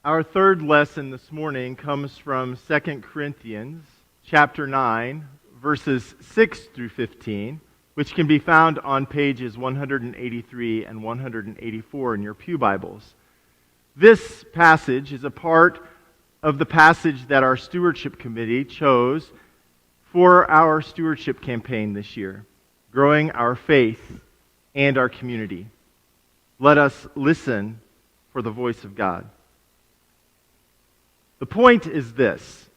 Our third lesson this morning comes from 2 Corinthians chapter 9, verses 6 through 15, which can be found on pages 183 and 184 in your pew Bibles. This passage is a part of the passage that our stewardship committee chose for our stewardship campaign this year, growing our faith and our community. Let us listen for the voice of God. The point is this: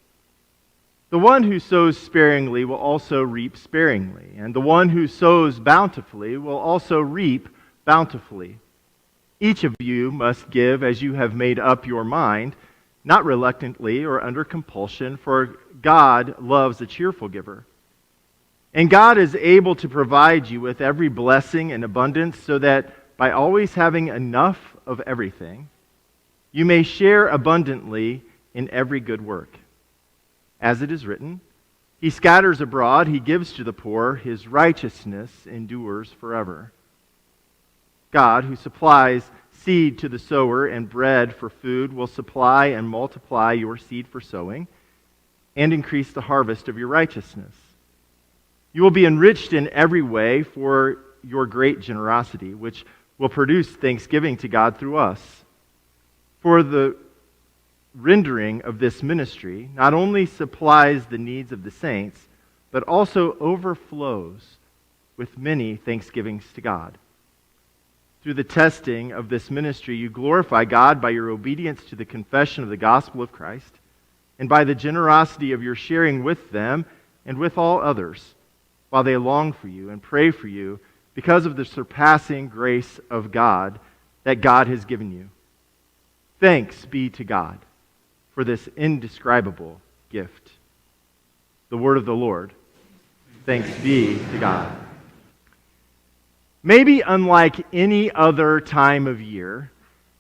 the one who sows sparingly will also reap sparingly, and the one who sows bountifully will also reap bountifully. Each of you must give as you have made up your mind, not reluctantly or under compulsion, for God loves a cheerful giver. And God is able to provide you with every blessing and abundance, so that by always having enough of everything, you may share abundantly in every good work. As it is written, He scatters abroad, He gives to the poor, His righteousness endures forever. God, who supplies seed to the sower and bread for food, will supply and multiply your seed for sowing and increase the harvest of your righteousness. You will be enriched in every way for your great generosity, which will produce thanksgiving to God through us. For the rendering of this ministry not only supplies the needs of the saints, but also overflows with many thanksgivings to God. Through the testing of this ministry, you glorify God by your obedience to the confession of the gospel of Christ, and by the generosity of your sharing with them and with all others, while they long for you and pray for you because of the surpassing grace of God that God has given you. Thanks be to God for this indescribable gift. The word of the Lord. Thanks be to God. Maybe unlike any other time of year,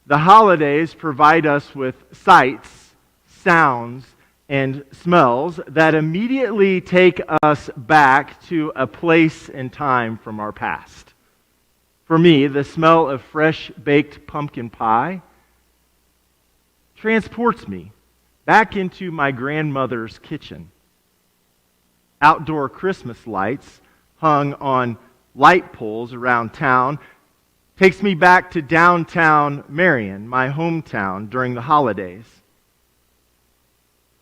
the holidays provide us with sights, sounds, and smells that immediately take us back to a place and time from our past. For me, the smell of fresh baked pumpkin pie transports me back into my grandmother's kitchen. Outdoor Christmas lights hung on light poles around town takes me back to downtown Marion, my hometown, during the holidays.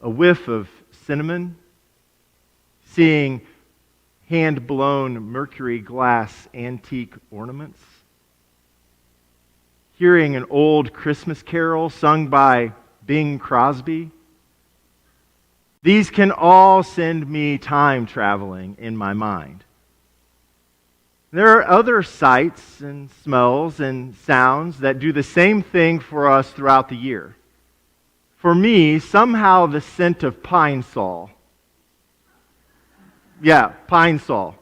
A whiff of cinnamon, seeing hand-blown mercury glass antique ornaments, hearing an old Christmas carol sung by Bing Crosby. These can all send me time traveling in my mind. There are other sights and smells and sounds that do the same thing for us throughout the year. For me, somehow the scent of pine sol, pine sol,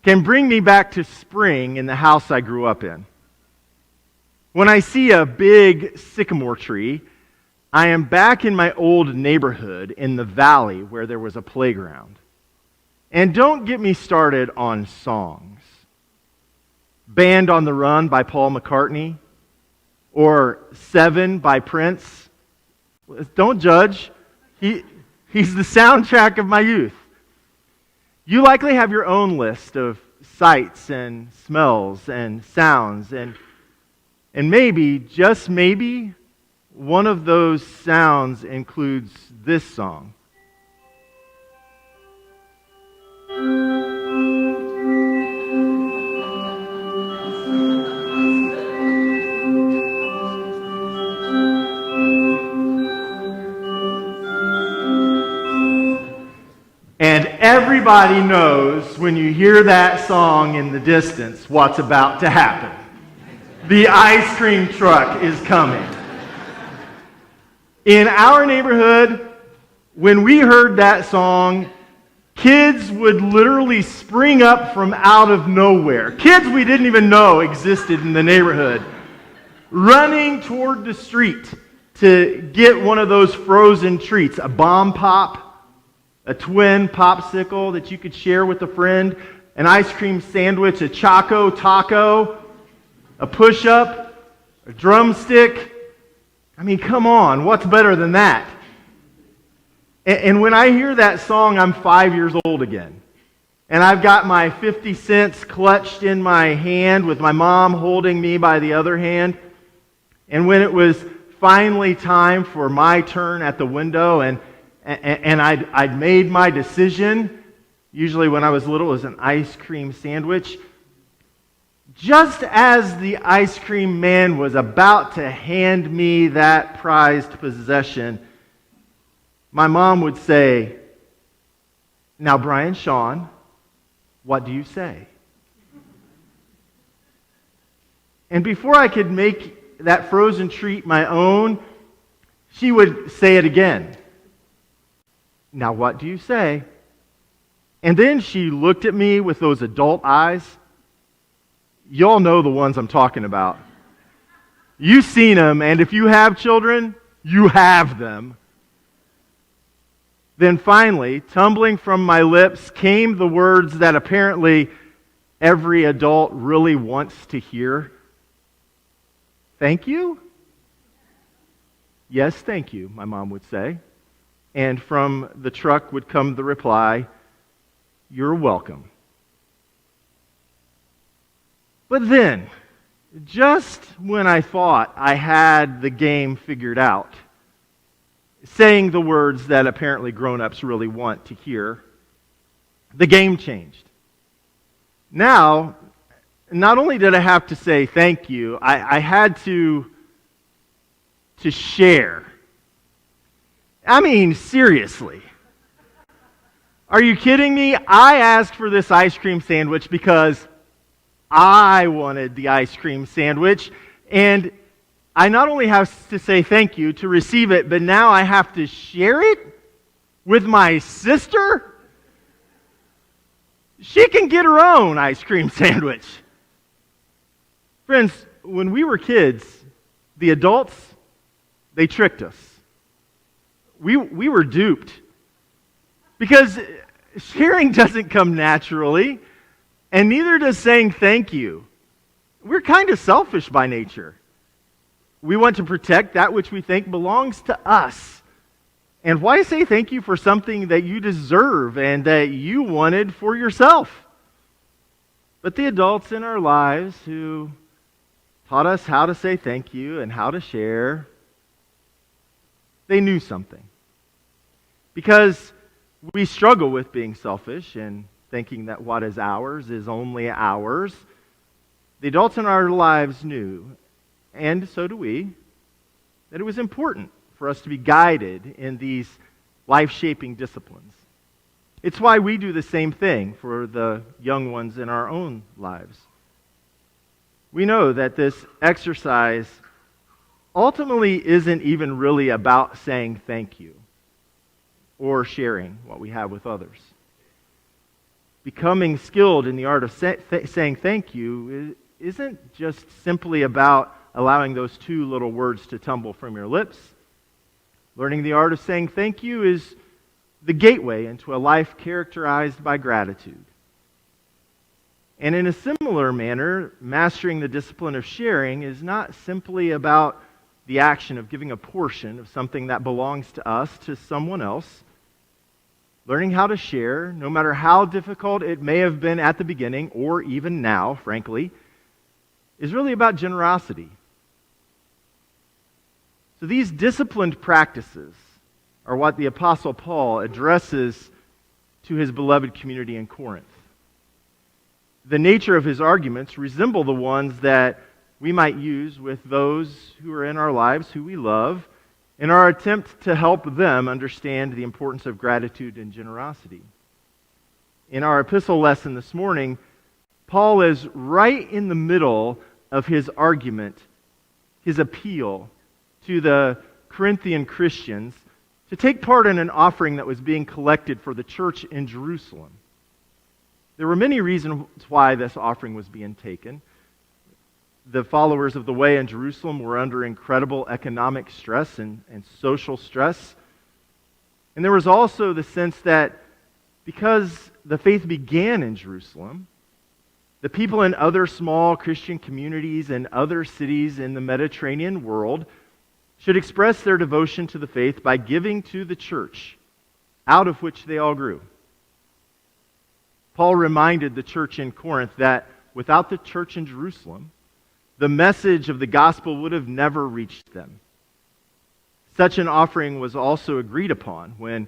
can bring me back to spring in the house I grew up in. When I see a big sycamore tree, I am back in my old neighborhood in the valley where there was a playground. And don't get me started on songs. Band on the Run by Paul McCartney, or Seven by Prince. Don't judge. He's the soundtrack of my youth. You likely have your own list of sights and smells and sounds, and maybe, just maybe, one of those sounds includes this song. And everybody knows when you hear that song in the distance what's about to happen. The ice cream truck is coming. In our neighborhood, when we heard that song, kids would literally spring up from out of nowhere. Kids we didn't even know existed in the neighborhood, running toward the street to get one of those frozen treats, a bomb pop, a twin popsicle that you could share with a friend, an ice cream sandwich, a Choco Taco, a push-up, a drumstick, I mean, come on, what's better than that? And when I hear that song, I'm 5 years old again. And I've got my 50 cents clutched in my hand with my mom holding me by the other hand. And when it was finally time for my turn at the window and I'd made my decision, usually when I was little it was an ice cream sandwich, just as the ice cream man was about to hand me that prized possession, my mom would say, "Now, Brian Shawn, what do you say?" And before I could make that frozen treat my own, she would say it again. "Now, what do you say?" And then she looked at me with those adult eyes. Y'all know the ones I'm talking about. You've seen them, and if you have children, you have them. Then finally, tumbling from my lips, came the words that apparently every adult really wants to hear. "Thank you?" "Yes, thank you," my mom would say. And from the truck would come the reply, "You're welcome." But then, just when I thought I had the game figured out, saying the words that apparently grown-ups really want to hear, the game changed. Now, not only did I have to say thank you, I had to share. I mean, seriously. Are you kidding me? I asked for this ice cream sandwich because I wanted the ice cream sandwich, and I not only have to say thank you to receive it, but now I have to share it with my sister? She can get her own ice cream sandwich. Friends, when we were kids, the adults, they tricked us. We were duped. Because sharing doesn't come naturally, and neither does saying thank you. We're kind of selfish by nature. We want to protect that which we think belongs to us. And why say thank you for something that you deserve and that you wanted for yourself? But the adults in our lives who taught us how to say thank you and how to share, they knew something. Because we struggle with being selfish and thinking that what is ours is only ours. The adults in our lives knew, and so do we, that it was important for us to be guided in these life-shaping disciplines. It's why we do the same thing for the young ones in our own lives. We know that this exercise ultimately isn't even really about saying thank you or sharing what we have with others. Becoming skilled in the art of saying thank you isn't just simply about allowing those two little words to tumble from your lips. Learning the art of saying thank you is the gateway into a life characterized by gratitude. And in a similar manner, mastering the discipline of sharing is not simply about the action of giving a portion of something that belongs to us to someone else. Learning how to share, no matter how difficult it may have been at the beginning, or even now, frankly, is really about generosity. So these disciplined practices are what the Apostle Paul addresses to his beloved community in Corinth. The nature of his arguments resemble the ones that we might use with those who are in our lives, who we love, in our attempt to help them understand the importance of gratitude and generosity. In our epistle lesson this morning, Paul is right in the middle of his argument, his appeal to the Corinthian Christians to take part in an offering that was being collected for the church in Jerusalem. There were many reasons why this offering was being taken. The followers of the way in Jerusalem were under incredible economic stress and social stress. And there was also the sense that because the faith began in Jerusalem, the people in other small Christian communities and other cities in the Mediterranean world should express their devotion to the faith by giving to the church, out of which they all grew. Paul reminded the church in Corinth that without the church in Jerusalem, the message of the gospel would have never reached them. Such an offering was also agreed upon when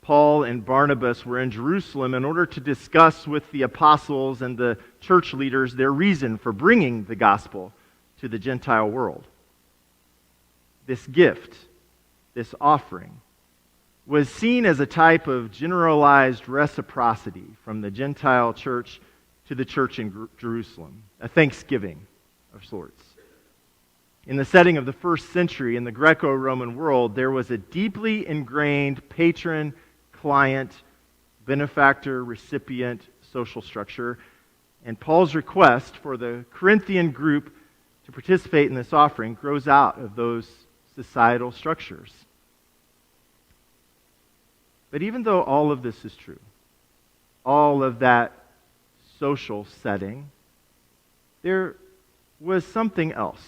Paul and Barnabas were in Jerusalem in order to discuss with the apostles and the church leaders their reason for bringing the gospel to the Gentile world. This gift, this offering, was seen as a type of generalized reciprocity from the Gentile church to the church in Jerusalem, a thanksgiving of sorts. In the setting of the first century in the Greco-Roman world, there was a deeply ingrained patron-client, benefactor-recipient social structure, and Paul's request for the Corinthian group to participate in this offering grows out of those societal structures. But even though all of this is true, all of that social setting, there was something else.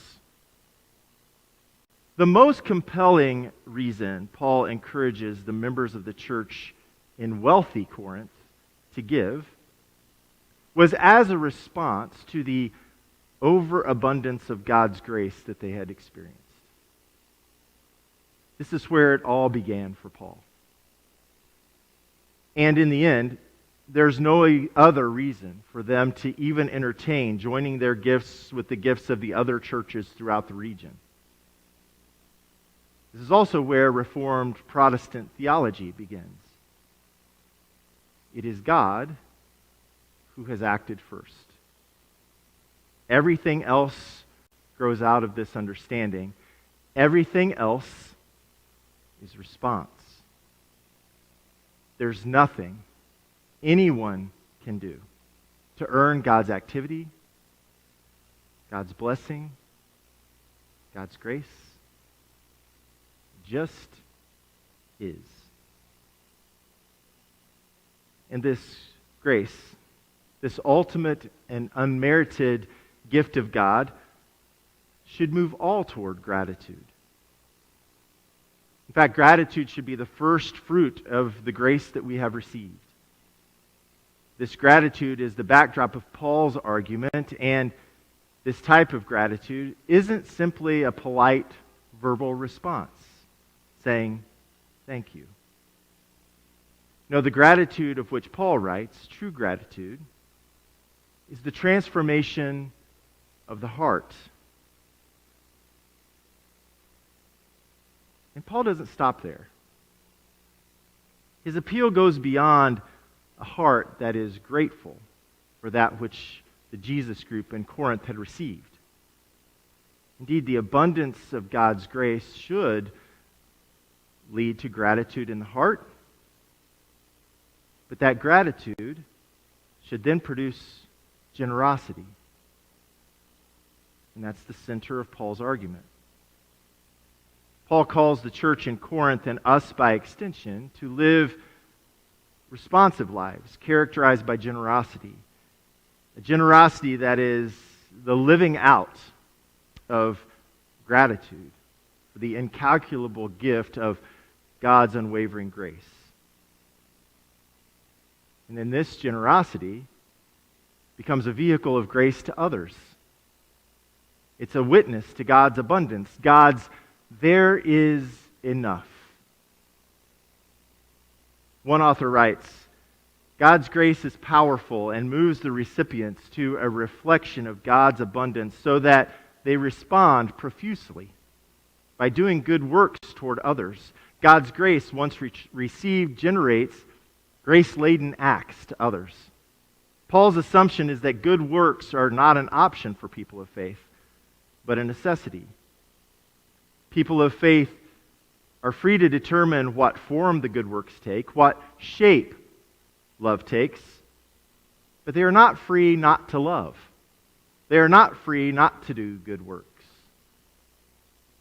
The most compelling reason Paul encourages the members of the church in wealthy Corinth to give was as a response to the overabundance of God's grace that they had experienced. This is where it all began for Paul. And in the end, there's no other reason for them to even entertain joining their gifts with the gifts of the other churches throughout the region. This is also where Reformed Protestant theology begins. It is God who has acted first. Everything else grows out of this understanding. Everything else is response. There's nothing anyone can do to earn God's activity, God's blessing, God's grace. Just is. And this grace, this ultimate and unmerited gift of God, should move all toward gratitude. In fact, gratitude should be the first fruit of the grace that we have received. This gratitude is the backdrop of Paul's argument, and this type of gratitude isn't simply a polite verbal response saying, thank you. No, the gratitude of which Paul writes, true gratitude, is the transformation of the heart. And Paul doesn't stop there. His appeal goes beyond a heart that is grateful for that which the Jesus group in Corinth had received. Indeed, the abundance of God's grace should lead to gratitude in the heart, but that gratitude should then produce generosity. And that's the center of Paul's argument. Paul calls the church in Corinth, and us by extension, to live responsive lives characterized by generosity. A generosity that is the living out of gratitude for the incalculable gift of God's unwavering grace. And then this generosity becomes a vehicle of grace to others. It's a witness to God's abundance, God's there is enough. One author writes, God's grace is powerful and moves the recipients to a reflection of God's abundance so that they respond profusely by doing good works toward others. God's grace, once received, generates grace-laden acts to others. Paul's assumption is that good works are not an option for people of faith, but a necessity. People of faith are free to determine what form the good works take, what shape love takes, but they are not free not to love. They are not free not to do good works.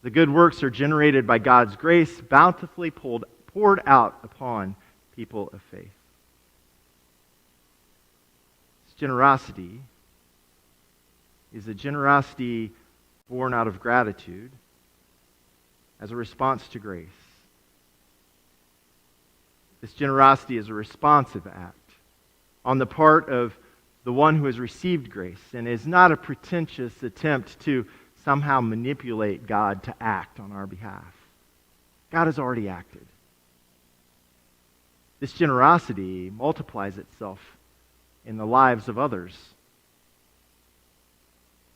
The good works are generated by God's grace, bountifully poured out upon people of faith. This generosity is a generosity born out of gratitude, as a response to grace. This generosity is a responsive act on the part of the one who has received grace and is not a pretentious attempt to somehow manipulate God to act on our behalf. God has already acted. This generosity multiplies itself in the lives of others.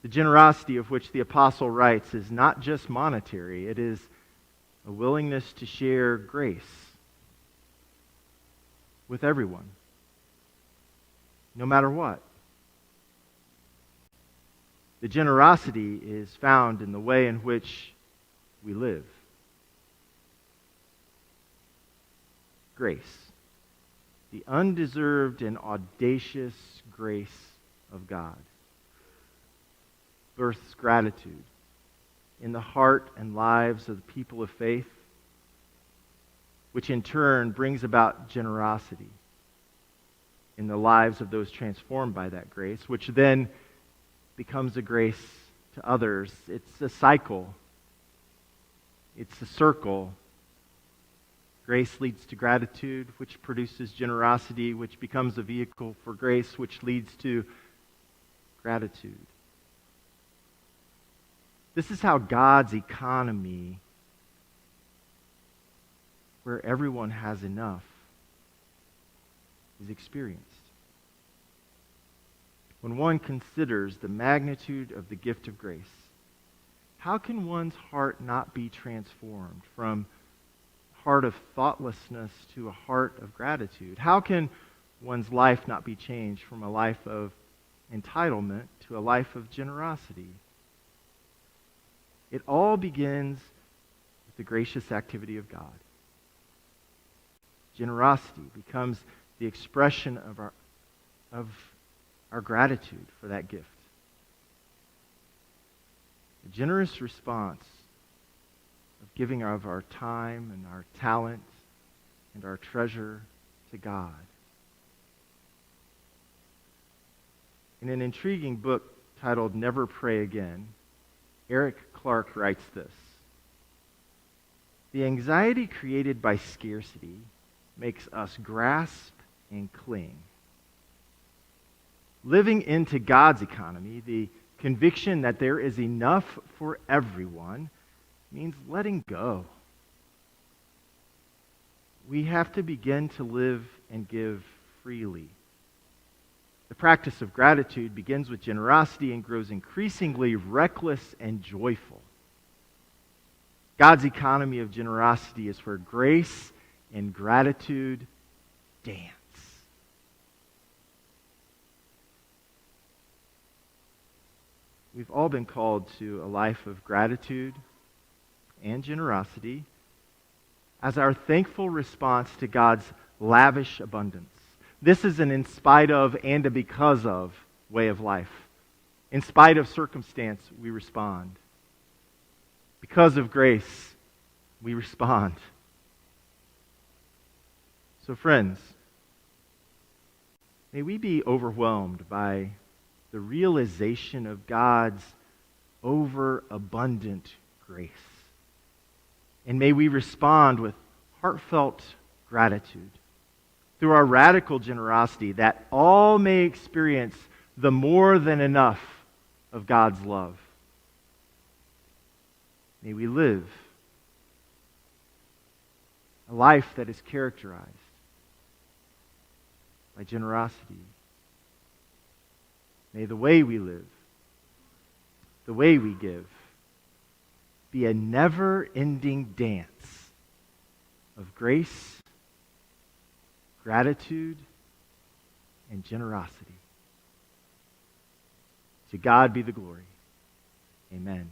The generosity of which the apostle writes is not just monetary, it is a willingness to share grace with everyone, no matter what. The generosity is found in the way in which we live. Grace. The undeserved and audacious grace of God births gratitude in the heart and lives of the people of faith, which in turn brings about generosity in the lives of those transformed by that grace, which then becomes a grace to others. It's a cycle. It's a circle. Grace leads to gratitude, which produces generosity, which becomes a vehicle for grace, which leads to gratitude. This is how God's economy, where everyone has enough, is experienced. When one considers the magnitude of the gift of grace, how can one's heart not be transformed from a heart of thoughtlessness to a heart of gratitude? How can one's life not be changed from a life of entitlement to a life of generosity? It all begins with the gracious activity of God. Generosity becomes the expression of our gratitude for that gift. A generous response of giving of our time and our talent and our treasure to God. In an intriguing book titled Never Pray Again, Eric Clark writes this: "The anxiety created by scarcity makes us grasp and cling. Living into God's economy, the conviction that there is enough for everyone, means letting go. We have to begin to live and give freely. The practice of gratitude begins with generosity and grows increasingly reckless and joyful. God's economy of generosity is where grace and gratitude dance." We've all been called to a life of gratitude and generosity as our thankful response to God's lavish abundance. This is an in spite of and a because of way of life. In spite of circumstance, we respond. Because of grace, we respond. So friends, may we be overwhelmed by the realization of God's overabundant grace. And may we respond with heartfelt gratitude through our radical generosity, that all may experience the more than enough of God's love. May we live a life that is characterized by generosity. May the way we live, the way we give, be a never-ending dance of grace, gratitude, and generosity. To God be the glory. Amen.